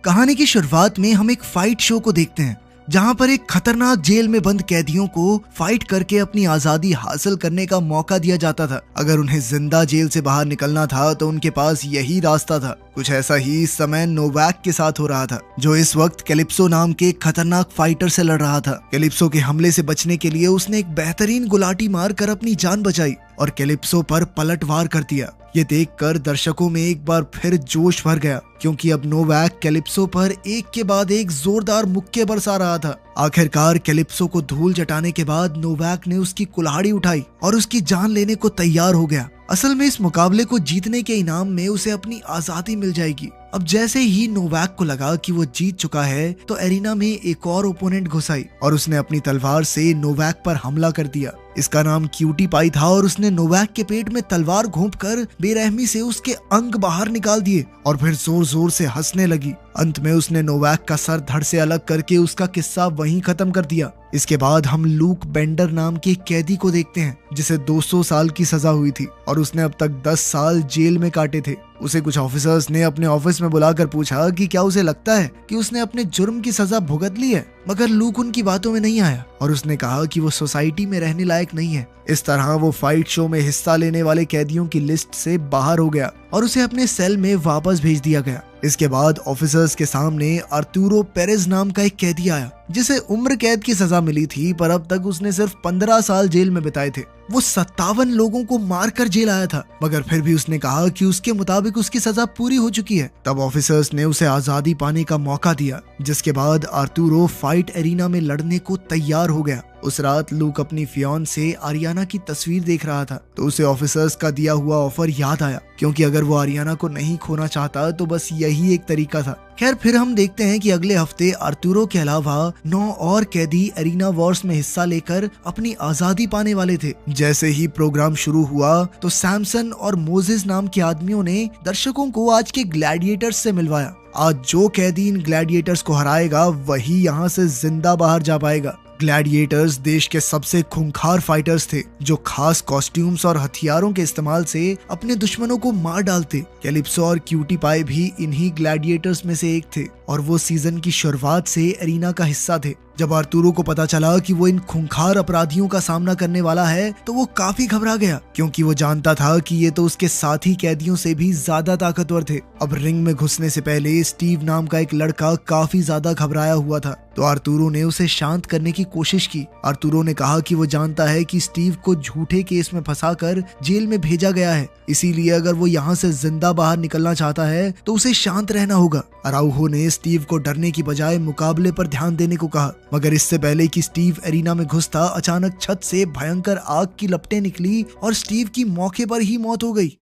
कहानी की शुरुआत में हम एक फाइट शो को देखते हैं जहां पर एक खतरनाक जेल में बंद कैदियों को फाइट करके अपनी आजादी हासिल करने का मौका दिया जाता था। अगर उन्हें जिंदा जेल से बाहर निकलना था तो उनके पास यही रास्ता था। कुछ ऐसा ही इस समय नोवैक के साथ हो रहा था, जो इस वक्त कैलिप्सो नाम के खतरनाक फाइटर से लड़ रहा था। कैलिप्सो के हमले से बचने के लिए उसने एक बेहतरीन गुलाटी मारकर अपनी जान बचाई और कैलिप्सो पर पलटवार कर दिया। ये देखकर दर्शकों में एक बार फिर जोश भर गया, क्योंकि अब नोवैक कैलिप्सो पर एक के बाद एक जोरदार मुक्के बरसा रहा था। आखिरकार कैलिप्सो को धूल चटाने के बाद नोवैक ने उसकी कुल्हाड़ी उठाई और उसकी जान लेने को तैयार हो गया। असल में इस मुकाबले को जीतने के इनाम में उसे अपनी आजादी मिल जाएगी। अब जैसे ही नोवैक को लगा कि वो जीत चुका है तो एरिना में एक और ओपोनेंट घुस आई और उसने अपनी तलवार से नोवैक पर हमला कर दिया। इसका नाम क्यूटी पाई था और उसने नोवैक के पेट में तलवार घोंपकर बेरहमी से उसके अंग बाहर निकाल दिए और फिर जोर जोर से हंसने लगी। अंत में उसने नोवैक का सर धड़ से अलग करके उसका किस्सा वहीं खत्म कर दिया। इसके बाद हम लूक बेंडर नाम के कैदी को देखते हैं जिसे 200 साल की सजा हुई थी और उसने अब तक 10 साल जेल में काटे थे। उसे कुछ ऑफिसर्स ने अपने ऑफिस में बुलाकर पूछा कि क्या उसे लगता है कि उसने अपने जुर्म की सजा भुगत ली है, मगर लूक उनकी बातों में नहीं आया और उसने कहा कि वो सोसाइटी में रहने लायक नहीं है। इस तरह वो फाइट शो में हिस्सा लेने वाले कैदियों की लिस्ट से बाहर हो गया और उसे अपने सेल में वापस भेज दिया गया। इसके बाद ऑफिसर्स के सामने आर्तुरो पेरेज नाम का एक कैदी आया जिसे उम्र कैद की सजा मिली थी, पर अब तक उसने सिर्फ 15 साल जेल में बिताए थे। वो 57 लोगों को मारकर जेल आया था, मगर फिर भी उसने कहा कि उसके मुताबिक उसकी सजा पूरी हो चुकी है। तब ऑफिसर्स ने उसे आजादी पाने का मौका दिया, जिसके बाद आर्तुरो फाइट एरिना में लड़ने को तैयार हो गया। उस रात लूक अपनी फियांसे आरियाना की तस्वीर देख रहा था तो उसे ऑफिसर्स का दिया हुआ ऑफर याद आया, क्योंकि अगर वो आरियाना को नहीं खोना चाहता तो बस यही एक तरीका था। खैर, फिर हम देखते हैं कि अगले हफ्ते आर्तुरो के अलावा 9 और कैदी एरिना वॉर्स में हिस्सा लेकर अपनी आजादी पाने वाले थे। जैसे ही प्रोग्राम शुरू हुआ तो सैमसन और मोजेस नाम के आदमियों ने दर्शकों को आज के ग्लैडिएटर्स से मिलवाया। आज जो कैदी इन ग्लैडिएटर्स को हराएगा वही यहाँ से जिंदा बाहर जा पाएगा। ग्लैडिएटर्स देश के सबसे खूंखार फाइटर्स थे जो खास कॉस्ट्यूम्स और हथियारों के इस्तेमाल से अपने दुश्मनों को मार डालते। कैलिप्सो और क्यूटी पाई भी इन्हीं ग्लैडिएटर्स में से एक थे और वो सीजन की शुरुआत से एरिना का हिस्सा थे। जब आर्तुरो को पता चला कि वो इन खूंखार अपराधियों का सामना करने वाला है तो वो काफी घबरा गया, क्योंकि वो जानता था कि ये तो उसके साथी कैदियों से भी ज्यादा ताकतवर थे। अब रिंग में घुसने से पहले स्टीव नाम का एक लड़का काफी ज्यादा घबराया हुआ था, तो आर्तुरो ने उसे शांत करने की कोशिश की। आर्तुरो ने कहा कि वो जानता है कि स्टीव को झूठे केस में फंसाकर जेल में भेजा गया है, इसीलिए अगर वो यहाँ से जिंदा बाहर निकलना चाहता है तो उसे शांत रहना होगा। अराउहो ने स्टीव को डरने की बजाय मुकाबले पर ध्यान देने को कहा, मगर इससे पहले कि स्टीव एरिना में घुसता अचानक छत से भयंकर आग की लपटें निकली और स्टीव की मौके पर ही मौत हो गई।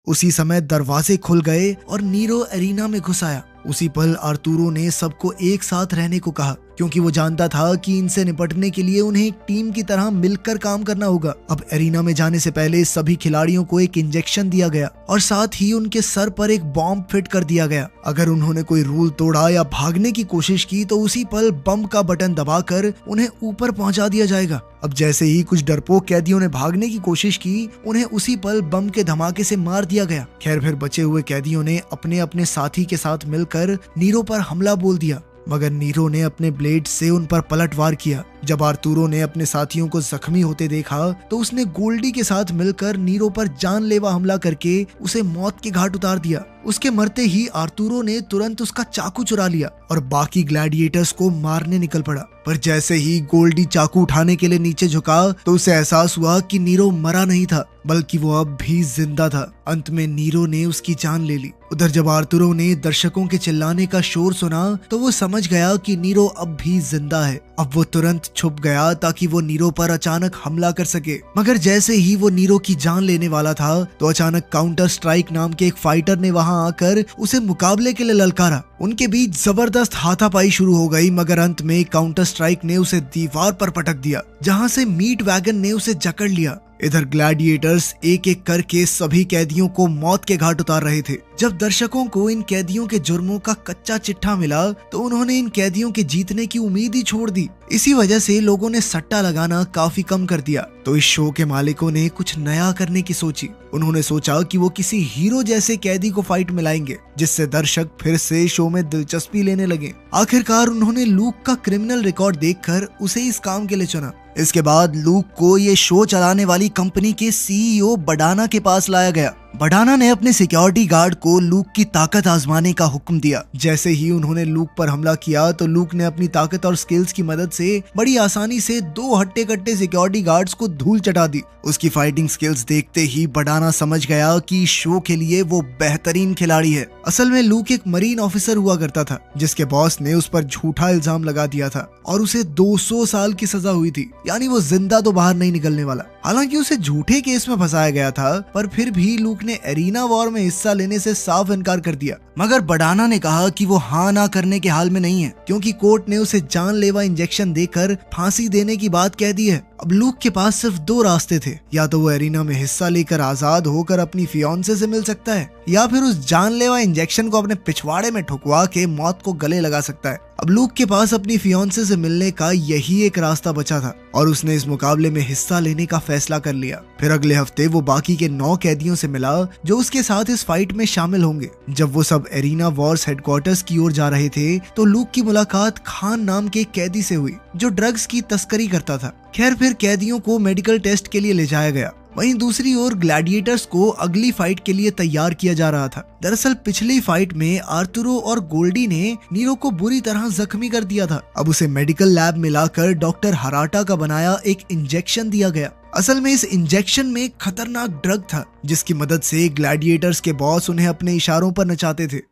उसी समय दरवाजे खुल गए और नीरो एरिना में घुस आया। उसी पल आर्तुरो ने सबको एक साथ रहने को कहा, क्योंकि वो जानता था कि इनसे निपटने के लिए उन्हें एक टीम की तरह मिलकर काम करना होगा। अब एरिना में जाने से पहले सभी खिलाड़ियों को एक इंजेक्शन दिया गया और साथ ही उनके सर पर एक बॉम्ब फिट कर दिया गया। अगर उन्होंने कोई रूल तोड़ा या भागने की कोशिश की तो उसी पल बम का बटन दबाकर उन्हें ऊपर पहुंचा दिया जाएगा। अब जैसे ही कुछ डरपोक कैदियों ने भागने की कोशिश की, उन्हें उसी पल बम के धमाके से मार दिया गया। खैर, फिर बचे हुए कैदियों ने अपने अपने साथी के साथ मिलकर नीरो पर हमला बोल दिया, मगर नीरो ने अपने ब्लेड से उन पर पलटवार किया। जब आर्तुरो ने अपने साथियों को जख्मी होते देखा तो उसने गोल्डी के साथ मिलकर नीरो पर जानलेवा हमला करके उसे मौत के घाट उतार दिया। उसके मरते ही आर्तुरो ने तुरंत उसका चाकू चुरा लिया और बाकी ग्लैडिएटर्स को मारने निकल पड़ा। पर जैसे ही गोल्डी चाकू उठाने के लिए नीचे झुका तो उसे एहसास हुआ कि नीरो मरा नहीं था, बल्कि वो अब भी जिंदा था। अंत में नीरो ने उसकी जान ले ली। उधर जब आर्तुरो ने दर्शकों के चिल्लाने का शोर सुना तो वो समझ गया कि नीरो अब भी जिंदा है। अब वो तुरंत छुप गया ताकि वो नीरो पर अचानक हमला कर सके, मगर जैसे ही वो नीरो की जान लेने वाला था तो अचानक काउंटर स्ट्राइक नाम के एक फाइटर ने वहां आकर उसे मुकाबले के लिए ललकारा। उनके बीच जबरदस्त हाथापाई शुरू हो गई, मगर अंत में काउंटर स्ट्राइक ने उसे दीवार पर पटक दिया, जहां से मीट वैगन ने उसे जकड़ लिया। इधर ग्लैडिएटर्स एक एक करके सभी कैदियों को मौत के घाट उतार रहे थे। जब दर्शकों को इन कैदियों के जुर्मों का कच्चा चिट्ठा मिला तो उन्होंने इन कैदियों के जीतने की उम्मीद ही छोड़ दी। इसी वजह से लोगों ने सट्टा लगाना काफी कम कर दिया। तो इस शो के मालिकों ने कुछ नया करने की सोची। उन्होंने सोचा कि वो किसी हीरो जैसे कैदी को फाइट में लाएंगे, जिससे दर्शक फिर से शो में दिलचस्पी लेने लगे। आखिरकार उन्होंने लूक का क्रिमिनल रिकॉर्ड देखकर उसे इस काम के लिए चुना। इसके बाद लूक को ये शो चलाने वाली कंपनी के सीईओ बडाना के पास लाया गया। बडाना ने अपने सिक्योरिटी गार्ड को लूक की ताकत आजमाने का हुक्म दिया। जैसे ही उन्होंने लूक पर हमला किया तो लूक ने अपनी ताकत और स्किल्स की मदद से बड़ी आसानी से 2 हट्टे कट्टे सिक्योरिटी गार्ड्स को धूल चटा दी। उसकी फाइटिंग स्किल्स देखते ही बडाना समझ गया कि शो के लिए वो बेहतरीन खिलाड़ी है। असल में लूक एक मरीन ऑफिसर हुआ करता था, जिसके बॉस ने उस पर झूठा इल्जाम लगा दिया था और उसे 200 साल की सजा हुई थी, यानी वो जिंदा तो बाहर नहीं निकलने वाला। हालांकि उसे झूठे केस में फंसाया गया था, पर फिर भी लूक ने एरिना वॉर में हिस्सा लेने से साफ इनकार कर दिया। मगर बडाना ने कहा कि वो हाँ ना करने के हाल में नहीं है, क्योंकि कोर्ट ने उसे जानलेवा इंजेक्शन देकर फांसी देने की बात कह दी है। अब लूक के पास सिर्फ 2 रास्ते थे, या तो वो एरिना में हिस्सा लेकर आजाद होकर अपनी फियांसे से मिल सकता है, या फिर उस जानलेवा इंजेक्शन को अपने पिछवाड़े में ठुकवा के मौत को गले लगा सकता है। अब लूक के पास अपनी फियांसे से मिलने का यही एक रास्ता बचा था और उसने इस मुकाबले में हिस्सा लेने का फैसला कर लिया। फिर अगले हफ्ते वो बाकी के 9 कैदियों से मिला जो उसके साथ इस फाइट में शामिल होंगे। जब वो सब एरिना वॉर्स हेडक्वार्टर्स की ओर जा रहे थे तो लूक की मुलाकात खान नाम के एक कैदी से हुई जो ड्रग्स की तस्करी करता था। खैर फिर कैदियों को मेडिकल टेस्ट के लिए ले जाया गया। वहीं दूसरी ओर ग्लैडिएटर्स को अगली फाइट के लिए तैयार किया जा रहा था। दरअसल पिछली फाइट में आर्तुरो और गोल्डी ने नीरो को बुरी तरह जख्मी कर दिया था। अब उसे मेडिकल लैब में लाकर डॉक्टर हराटा का बनाया एक इंजेक्शन दिया गया। असल में इस इंजेक्शन में एक खतरनाक ड्रग था, जिसकी मदद से ग्लैडिएटर्स के बॉस उन्हें अपने इशारों पर नचाते थे।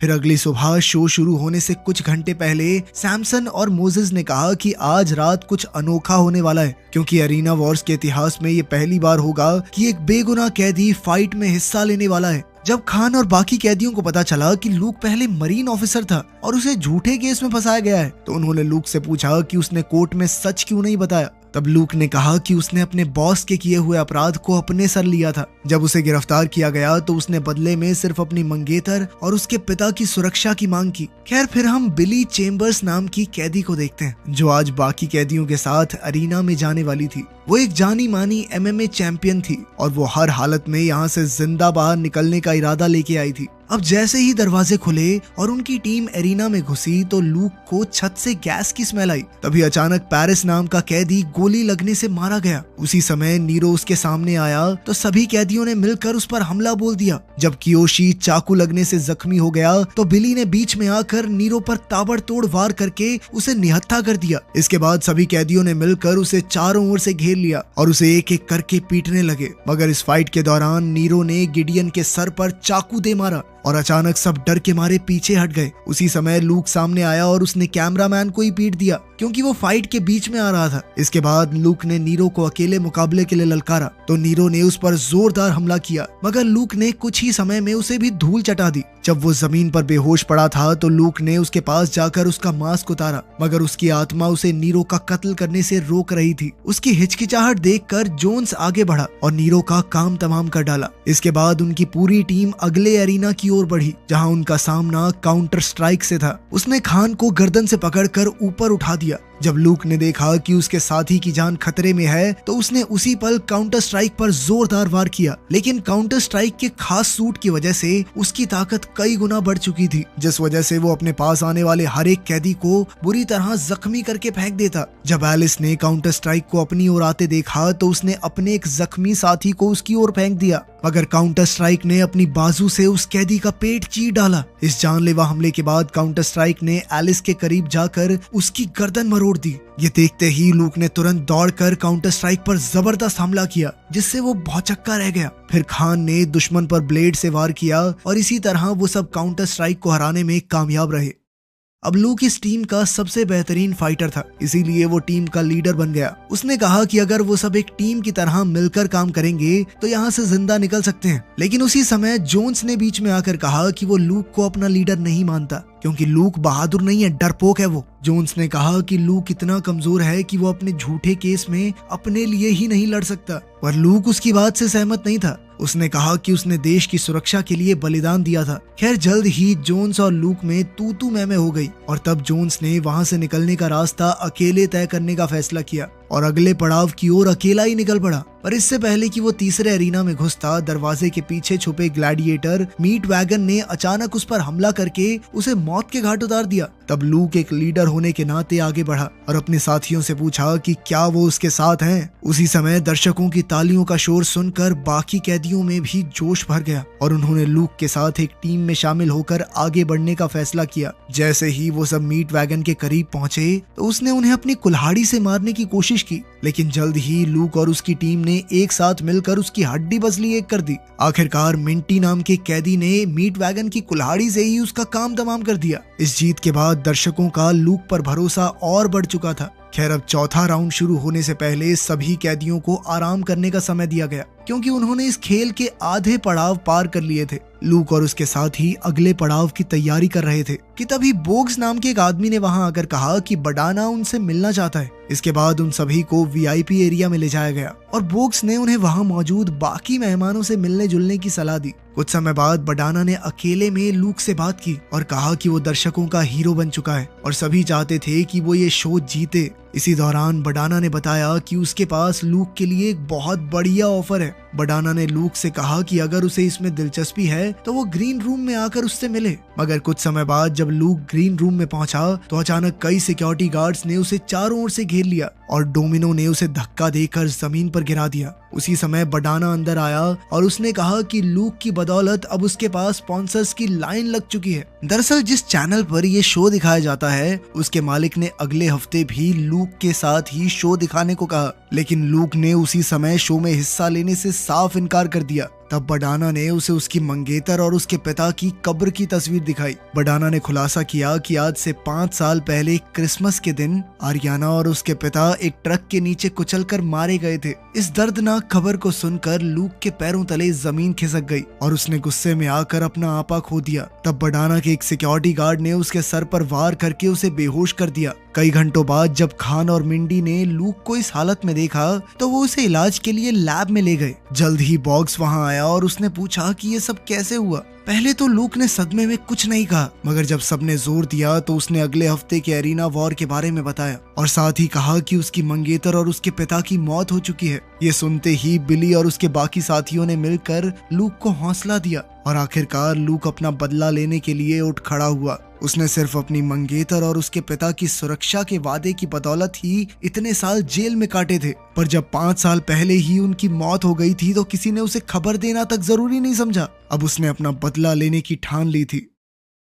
फिर अगली सुबह शो शुरू होने से कुछ घंटे पहले सैमसन और मोजेस ने कहा कि आज रात कुछ अनोखा होने वाला है, क्योंकि एरिना वॉर्स के इतिहास में ये पहली बार होगा कि एक बेगुनाह कैदी फाइट में हिस्सा लेने वाला है। जब खान और बाकी कैदियों को पता चला कि लूक पहले मरीन ऑफिसर था और उसे झूठे केस में फंसाया गया है, तो उन्होंने लूक से पूछा कि उसने कोर्ट में सच क्यों नहीं बताया। तब लूक ने कहा कि उसने अपने बॉस के किए हुए अपराध को अपने सर लिया था। जब उसे गिरफ्तार किया गया तो उसने बदले में सिर्फ अपनी मंगेतर और उसके पिता की सुरक्षा की मांग की। खैर फिर हम बिली चेम्बर्स नाम की कैदी को देखते हैं, जो आज बाकी कैदियों के साथ अरीना में जाने वाली थी। वो एक जानी मानी MMA चैंपियन थी और वो हर हालत में यहाँ से जिंदा बाहर निकलने का इरादा लेके आई थी। अब जैसे ही दरवाजे खुले और उनकी टीम एरिना में घुसी तो लूक को छत से गैस की स्मेल आई। तभी अचानक पेरिस नाम का कैदी गोली लगने से मारा गया। उसी समय नीरो उसके सामने आया तो सभी कैदियों ने मिलकर उस पर हमला बोल दिया। जब कियोशी चाकू लगने से जख्मी हो गया तो बिली ने बीच में आकर नीरो पर ताबड़तोड़ वार करके उसे निहत्था कर दिया। इसके बाद सभी कैदियों ने मिलकर उसे चारों ओर से घेर लिया और उसे एक एक करके पीटने लगे। मगर इस फाइट के दौरान नीरो ने गिडियन के सर पर चाकू दे मारा और अचानक सब डर के मारे पीछे हट गए। उसी समय लूक सामने आया और उसने कैमरामैन को ही पीट दिया, क्योंकि वो फाइट के बीच में आ रहा था। इसके बाद लूक ने नीरो को अकेले मुकाबले के लिए ललकारा तो नीरो ने उस पर जोरदार हमला किया, मगर लूक ने कुछ ही समय में उसे भी धूल चटा दी। जब वो जमीन पर बेहोश पड़ा था तो लूक ने उसके पास जाकर उसका मास्क उतारा, मगर उसकी आत्मा उसे नीरो का कत्ल करने से रोक रही थी। उसकी हिचकिचाहट देखकर जोन्स आगे बढ़ा और नीरो का काम तमाम कर डाला। इसके बाद उनकी पूरी टीम अगले एरिना की ओर बढ़ी, जहां उनका सामना काउंटर स्ट्राइक से था। उसने खान को गर्दन से पकड़कर ऊपर उठा दिया। जब लूक ने देखा कि उसके साथी की जान खतरे में है तो उसने उसी पल काउंटर स्ट्राइक पर जोरदार वार किया, लेकिन काउंटर स्ट्राइक के खास सूट की वजह से उसकी ताकत कई गुना बढ़ चुकी थी, जिस वजह से वो अपने पास आने वाले हर एक कैदी को बुरी तरह जख्मी करके फेंक देता। जब एलिस ने काउंटर स्ट्राइक को अपनी ओर आते देखा तो उसने अपने एक जख्मी साथी को उसकी ओर फेंक दिया, मगर काउंटर स्ट्राइक ने अपनी बाजू से उस कैदी का पेट चीर डाला। इस जानलेवा हमले के बाद काउंटर स्ट्राइक ने एलिस के करीब जाकर उसकी गर्दन मरोड़ दी। ये देखते ही लूक ने तुरंत दौड़कर काउंटर स्ट्राइक पर जबरदस्त हमला किया, जिससे वो भौचक्का रह गया। फिर खान ने दुश्मन पर ब्लेड से वार किया और इसी तरह वो सब काउंटर स्ट्राइक को हराने में कामयाब रहे। अब लूक इस टीम का सबसे बेहतरीन फाइटर था, इसीलिए वो टीम का लीडर बन गया। उसने कहा कि अगर वो सब एक टीम की तरह मिलकर काम करेंगे तो यहाँ से जिंदा निकल सकते हैं। लेकिन उसी समय जोन्स ने बीच में आकर कहा कि वो लूक को अपना लीडर नहीं मानता, क्योंकि लूक बहादुर नहीं है, डरपोक है वो। जोन्स ने कहा कि लूक इतना कमजोर है कि वो अपने झूठे केस में अपने लिए ही नहीं लड़ सकता, पर लूक उसकी बात से सहमत नहीं था। उसने कहा कि उसने देश की सुरक्षा के लिए बलिदान दिया था। खैर जल्द ही जोन्स और लूक में तू मैं हो गई और तब जोन्स ने वहां से निकलने का रास्ता अकेले तय करने का फैसला किया और अगले पड़ाव की ओर अकेला ही निकल पड़ा। पर इससे पहले कि वो तीसरे एरिना में घुसता, दरवाजे के पीछे छुपे ग्लैडिएटर मीट वैगन ने अचानक उस पर हमला करके उसे मौत के घाट उतार दिया। तब लूक एक लीडर होने के नाते आगे बढ़ा और अपने साथियों से पूछा कि क्या वो उसके साथ हैं। उसी समय दर्शकों की तालियों का शोर सुनकर बाकी कैदियों में भी जोश भर गया और उन्होंने लूक के साथ एक टीम में शामिल होकर आगे बढ़ने का फैसला किया। जैसे ही वो सब मीट वैगन के करीब पहुंचे तो उसने उन्हें अपनी कुल्हाड़ी से मारने की कोशिश की, लेकिन जल्द ही लूक और उसकी टीम ने एक साथ मिलकर उसकी हड्डी बसली एक कर दी। आखिरकार मिंटी नाम के कैदी ने मीट वैगन की कुल्हाड़ी से ही उसका काम तमाम कर दिया। इस जीत के बाद दर्शकों का लूक पर भरोसा और बढ़ चुका था। खैर अब चौथा राउंड शुरू होने से पहले सभी कैदियों को आराम करने का समय दिया गया, क्योंकि उन्होंने इस खेल के आधे पड़ाव पार कर लिए थे। लूक और उसके साथ ही अगले पड़ाव की तैयारी कर रहे थे कि तभी बोग्स नाम के एक आदमी ने वहां आकर कहा कि बडाना उनसे मिलना चाहता है। इसके बाद उन सभी को वीआईपी एरिया में ले जाया गया और बोग्स ने उन्हें वहां मौजूद बाकी मेहमानों से मिलने जुलने की सलाह दी। कुछ समय बाद बडाना ने अकेले में लूक से बात की और कहा कि वो दर्शकों का हीरो बन चुका है और सभी चाहते थे कि वो ये शो जीते। इसी दौरान बडाना ने बताया कि उसके पास लूक के लिए एक बहुत बढ़िया ऑफर है। बडाना ने लूक से कहा कि अगर उसे इसमें दिलचस्पी है तो वो ग्रीन रूम में आकर उससे मिले। मगर कुछ समय बाद जब लूक ग्रीन रूम में पहुंचा तो अचानक कई सिक्योरिटी गार्ड्स ने उसे चारों ओर से घेर लिया और डोमिनो ने उसे धक्का देकर जमीन पर गिरा दिया। उसी समय बडाना अंदर आया और उसने कहा कि लूक की बदौलत अब उसके पास स्पॉन्सर्स की लाइन लग चुकी है। दरअसल जिस चैनल पर ये शो दिखाया जाता है उसके मालिक ने अगले हफ्ते भी लूक के साथ ही शो दिखाने को कहा, लेकिन लूक ने उसी समय शो में हिस्सा लेने से साफ इनकार कर दिया। तब बडाना ने उसे उसकी मंगेतर और उसके पिता की कब्र की तस्वीर दिखाई। बडाना ने खुलासा किया कि आज से 5 साल पहले क्रिसमस के दिन आरियाना और उसके पिता एक ट्रक के नीचे कुचलकर मारे गए थे। इस दर्दनाक खबर को सुनकर लूक के पैरों तले जमीन खिसक गई और उसने गुस्से में आकर अपना आपा खो दिया। तब बडाना के एक सिक्योरिटी गार्ड ने उसके सर पर वार करके उसे बेहोश कर दिया। कई घंटों बाद जब खान और मिंडी ने लूक को इस हालत में देखा तो वो उसे इलाज के लिए लैब में ले गए। जल्द ही बॉक्स वहां आया और उसने पूछा कि ये सब कैसे हुआ। पहले तो लूक ने सदमे में कुछ नहीं कहा, मगर जब सबने जोर दिया तो उसने अगले हफ्ते के एरिना वॉर के बारे में बताया और साथ ही कहा कि उसकी मंगेतर और उसके पिता की मौत हो चुकी है। ये सुनते ही बिली और उसके बाकी साथियों ने मिलकर लूक को हौसला दिया और आखिरकार लूक अपना बदला लेने के लिए उठ खड़ा हुआ। उसने सिर्फ अपनी मंगेतर और उसके पिता की सुरक्षा के वादे की बदौलत ही इतने साल जेल में काटे थे, पर जब 5 साल पहले ही उनकी मौत हो गई थी तो किसी ने उसे खबर देना तक जरूरी नहीं समझा। अब उसने अपना बदला लेने की ठान ली थी।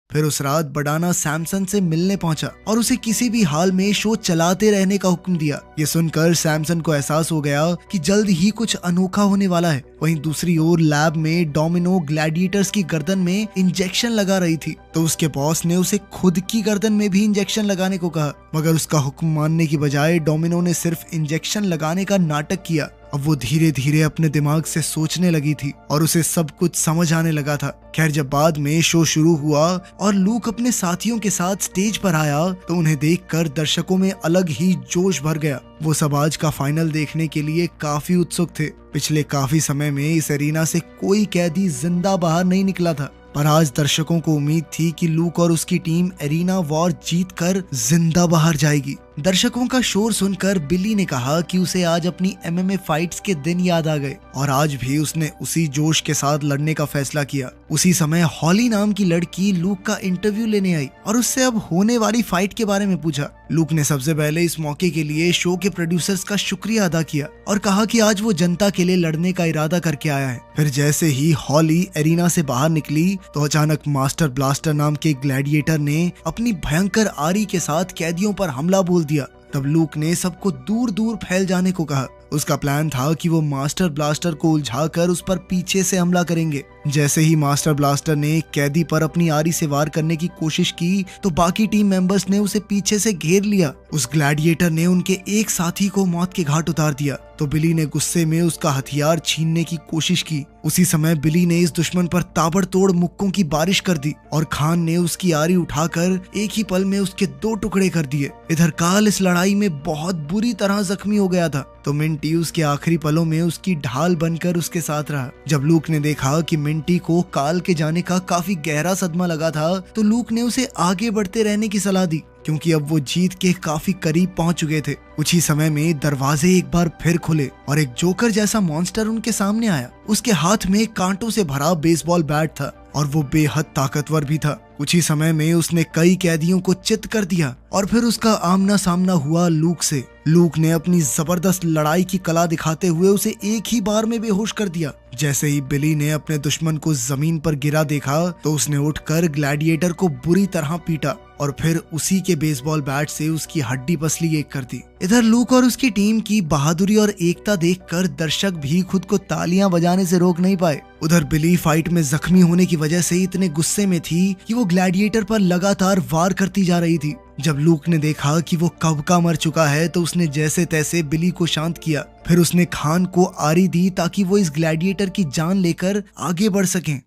फिर उस रात बडाना सैमसन से मिलने पहुंचा और उसे किसी भी हाल में शो चलाते रहने का हुक्म दिया। ये सुनकर सैमसन को एहसास हो गया कि जल्द ही कुछ अनोखा होने वाला है। वहीं दूसरी ओर लैब में डोमिनो ग्लैडिएटर्स की गर्दन में इंजेक्शन लगा रही थी तो उसके बॉस ने उसे खुद की गर्दन में भी इंजेक्शन लगाने को कहा, मगर उसका हुक्म मानने की बजाय डोमिनो ने सिर्फ इंजेक्शन लगाने का नाटक किया। अब वो धीरे धीरे अपने दिमाग से सोचने लगी थी और उसे सब कुछ समझ आने लगा था। खैर जब बाद में शो शुरू हुआ और लूक अपने साथियों के साथ स्टेज पर आया तो उन्हें देखकर दर्शकों में अलग ही जोश भर गया। वो सब आज का फाइनल देखने के लिए काफी उत्सुक थे। पिछले काफी समय में इस एरिना से कोई कैदी जिंदा बाहर नहीं निकला था, पर आज दर्शकों को उम्मीद थी कि लूक और उसकी टीम एरिना वॉर जीतकर जिंदा बाहर जाएगी। दर्शकों का शोर सुनकर बिली ने कहा कि उसे आज अपनी एमएमए फाइट्स के दिन याद आ गए और आज भी उसने उसी जोश के साथ लड़ने का फैसला किया। उसी समय हॉली नाम की लड़की लूक का इंटरव्यू लेने आई और उससे अब होने वाली फाइट के बारे में पूछा। लूक ने सबसे पहले इस मौके के लिए शो के प्रोड्यूसर्स का शुक्रिया अदा किया और कहा कि आज वो जनता के लिए लड़ने का इरादा करके आया है। फिर जैसे ही हॉली एरिना से बाहर निकली तो अचानक मास्टर ब्लास्टर नाम के ग्लैडिएटर ने अपनी भयंकर आरी के साथ कैदियों पर हमला बोल दिया। तब लूक ने सबको दूर दूर फैल जाने को कहा। उसका प्लान था कि वो मास्टर ब्लास्टर को उलझाकर उस पर पीछे से हमला करेंगे जैसे ही मास्टर ब्लास्टर ने कैदी पर अपनी आरी से वार करने की कोशिश की तो बाकी टीम मेंबर्स ने उसे पीछे से घेर लिया। उस ग्लैडिएटर ने उनके एक साथी को मौत के घाट उतार दिया तो बिली ने गुस्से में उसका हथियार छीनने की कोशिश की। उसी समय बिली ने इस दुश्मन पर ताबड़तोड़ मुक्कों की बारिश कर दी और खान ने उसकी आरी उठाकर एक ही पल में उसके 2 टुकड़े कर दिए। इधर काल इस लड़ाई में बहुत बुरी तरह जख्मी हो गया था तो मिंटी उसके आखिरी पलों में उसकी ढाल बनकर उसके साथ रहा। जब लूक ने देखा कि मिंटी को काल के जाने का काफी गहरा सदमा लगा था तो लूक ने उसे आगे बढ़ते रहने की सलाह दी क्योंकि अब वो जीत के काफी करीब पहुंच चुके थे। कुछ ही समय में दरवाजे एक बार फिर खुले और एक जोकर जैसा मॉन्स्टर उनके सामने आया। उसके हाथ में कांटों से भरा बेसबॉल बैट था और वो बेहद ताकतवर भी था। कुछ ही समय में उसने कई कैदियों को चित कर दिया और फिर उसका आमना सामना हुआ लूक से। लूक ने अपनी जबरदस्त लड़ाई की कला दिखाते हुए उसे एक ही बार में बेहोश कर दिया। जैसे ही बिली ने अपने दुश्मन को जमीन पर गिरा देखा तो उसने उठकर ग्लैडिएटर को बुरी तरह पीटा और फिर उसी के बेसबॉल बैट से उसकी हड्डी पसली एक कर दी। इधर लूक और उसकी टीम की बहादुरी और एकता देखकर दर्शक भी खुद को तालियां बजाने से रोक नहीं पाए। उधर बिली फाइट में जख्मी होने की वजह से इतने गुस्से में थी कि वो ग्लैडिएटर पर लगातार वार करती जा रही थी। जब लूक ने देखा कि वो कब का मर चुका है तो उसने जैसे तैसे बिली को शांत किया। फिर उसने खान को आरी दी ताकि वो इस ग्लैडिएटर की जान लेकर आगे बढ़ सकें।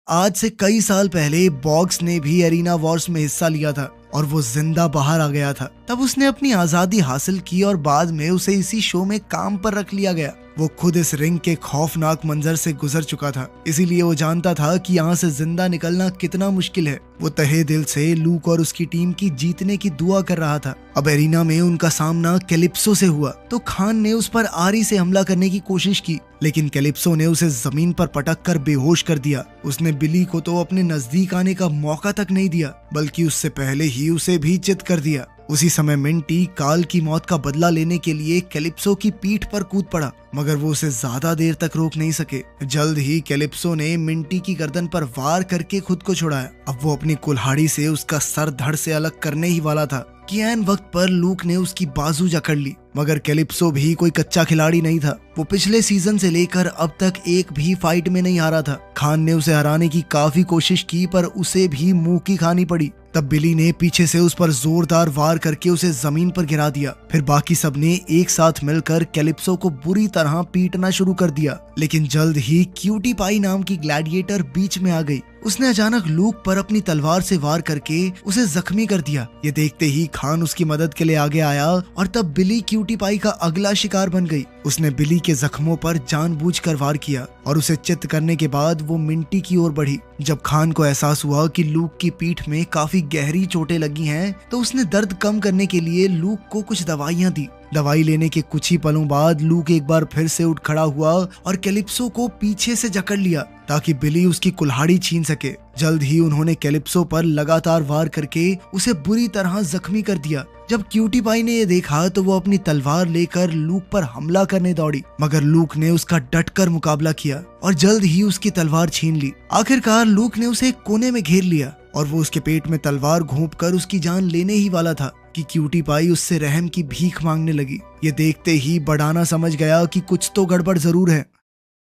आज से कई साल पहले बॉक्स ने भी एरिना वॉर्स में हिस्सा लिया था और वो जिंदा बाहर आ गया था। तब उसने अपनी आजादी हासिल की और बाद में उसे इसी शो में काम पर रख लिया गया। वो खुद इस रिंग के खौफनाक मंजर से गुजर चुका था, इसीलिए वो जानता था कि यहाँ से जिंदा निकलना कितना मुश्किल है। वो तहे दिल से लूक और उसकी टीम की जीतने की दुआ कर रहा था। अब एरिना में उनका सामना कैलिप्सो से हुआ तो खान ने उस पर आरी से हमला करने की कोशिश की लेकिन कैलिप्सो ने उसे जमीन पर पटक कर बेहोश कर दिया। उसने बिली को तो अपने नजदीक आने का मौका तक नहीं दिया बल्कि उससे पहले ही उसे भी चित कर दिया। उसी समय मिंटी काल की मौत का बदला लेने के लिए कैलिप्सो की पीठ पर कूद पड़ा मगर वो उसे ज्यादा देर तक रोक नहीं सके। जल्द ही कैलिप्सो ने मिंटी की गर्दन पर वार करके खुद को छुड़ाया। अब वो अपनी कुल्हाड़ी से उसका सर धड़ से अलग करने ही वाला था कि ऐन वक्त पर लूक ने उसकी बाजू जकड़ ली। मगर कैलिप्सो भी कोई कच्चा खिलाड़ी नहीं था। वो पिछले सीजन से लेकर अब तक एक भी फाइट में नहीं हारा था। खान ने उसे हराने की काफी कोशिश की पर उसे भी मुंह की खानी पड़ी। तब बिली ने पीछे से उस पर जोरदार वार करके उसे जमीन पर गिरा दिया। फिर बाकी सबने एक साथ मिलकर कैलिप्सो को बुरी तरह पीटना शुरू कर दिया। लेकिन जल्द ही क्यूटी पाई नाम की ग्लैडिएटर बीच में आ गई। उसने अचानक लूक पर अपनी तलवार से वार करके उसे जख्मी कर दिया। ये देखते ही खान उसकी मदद के लिए आगे आया और तब बिली क्यूटी पाई का अगला शिकार बन गई। उसने बिली के जख्मों पर जानबूझकर वार किया और उसे चित करने के बाद वो मिंटी की ओर बढ़ी। जब खान को एहसास हुआ कि लूक की पीठ में काफी गहरी चोटें लगी हैं तो उसने दर्द कम करने के लिए लूक को कुछ दवाइयां दी। दवाई लेने के कुछ ही पलों बाद लूक एक बार फिर से उठ खड़ा हुआ और कैलिप्सो को पीछे से जकड़ लिया ताकि बिली उसकी कुल्हाड़ी छीन सके। जल्द ही उन्होंने कैलिप्सो पर लगातार वार करके उसे बुरी तरह जख्मी कर दिया। जब क्यूटी पाई ने ये देखा तो वो अपनी तलवार लेकर लूक पर हमला करने दौड़ी मगर लूक ने उसका डटकर मुकाबला किया और जल्द ही उसकी तलवार छीन ली। आखिरकार लूक ने उसे एक कोने में घेर लिया और वो उसके पेट में तलवार घोंपकर उसकी जान लेने ही वाला था कि क्यूटी पाई उससे रहम की भीख मांगने लगी। ये देखते ही बडाना समझ गया कि कुछ तो गड़बड़ जरूर है।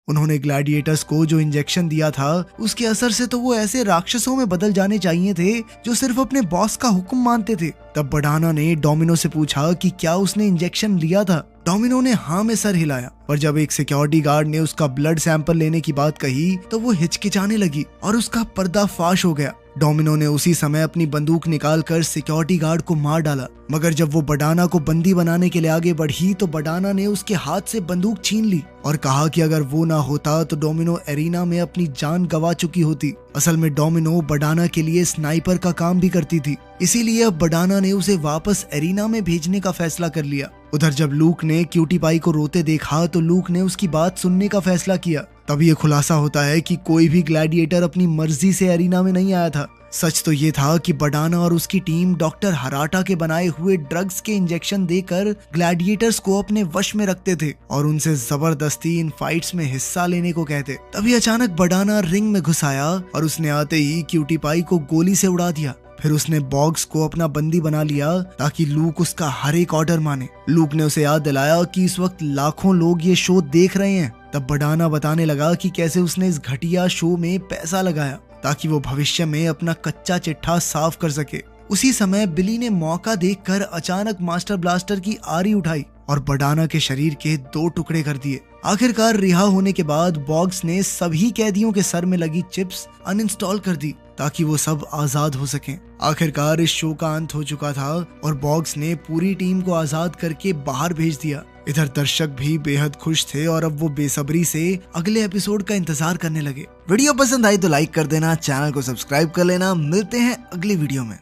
उन्होंने ग्लैडिएटर्स को जो इंजेक्शन दिया था उसके असर से तो वो ऐसे राक्षसों में बदल जाने चाहिए थे जो सिर्फ अपने बॉस का हुक्म मानते थे। तब बडाना ने डोमिनो से पूछा कि क्या उसने इंजेक्शन लिया था। डोमिनो ने हाँ में सर हिलाया पर जब एक सिक्योरिटी गार्ड ने उसका ब्लड सैंपल लेने की बात कही तो वो हिचकिचाने लगी और उसका पर्दाफाश हो गया। डोमिनो ने उसी समय अपनी बंदूक निकालकर सिक्योरिटी गार्ड को मार डाला मगर जब वो बडाना को बंदी बनाने के लिए आगे बढ़ी तो बडाना ने उसके हाथ से बंदूक छीन ली और कहा कि अगर वो ना होता तो डोमिनो एरिना में अपनी जान गंवा चुकी होती। असल में डोमिनो बडाना के लिए स्नाइपर का काम भी करती थी, इसीलिए अब बडाना ने उसे वापस एरिना में भेजने का फैसला कर लिया। उधर जब लूक ने क्यूटी पाई को रोते देखा तो लूक ने उसकी बात सुनने का फैसला किया। तब ये खुलासा होता है कि कोई भी ग्लैडिएटर अपनी मर्जी से एरिना में नहीं आया था। सच तो ये था कि बडाना और उसकी टीम डॉक्टर हराटा के बनाए हुए ड्रग्स के इंजेक्शन देकर ग्लैडिएटर्स को अपने वश में रखते थे और उनसे जबरदस्ती इन फाइट्स में हिस्सा लेने को कहते। तभी अचानक बडाना रिंग में घुस आया और उसने आते ही क्यूटी पाई को गोली से उड़ा दिया। फिर उसने बॉक्स को अपना बंदी बना लिया ताकि लूक उसका हर एक ऑर्डर माने। लूक ने उसे याद दिलाया कि इस वक्त लाखों लोग ये शो देख रहे हैं तब बडाना बताने लगा कि कैसे उसने इस घटिया शो में पैसा लगाया ताकि वो भविष्य में अपना कच्चा चिट्ठा साफ कर सके। उसी समय बिली ने मौका देखकर अचानक मास्टर ब्लास्टर की आरी उठाई और बडाना के शरीर के 2 टुकड़े कर दिए। आखिरकार रिहा होने के बाद बॉग्स ने सभी कैदियों के सर में लगी चिप्स अनइंस्टॉल कर दी ताकि वो सब आजाद हो सकें। आखिरकार इस शो का अंत हो चुका था और बॉग्स ने पूरी टीम को आजाद करके बाहर भेज दिया। इधर दर्शक भी बेहद खुश थे और अब वो बेसब्री से अगले एपिसोड का इंतजार करने लगे। वीडियो पसंद आई तो लाइक कर देना, चैनल को सब्सक्राइब कर लेना। मिलते हैं अगली वीडियो में।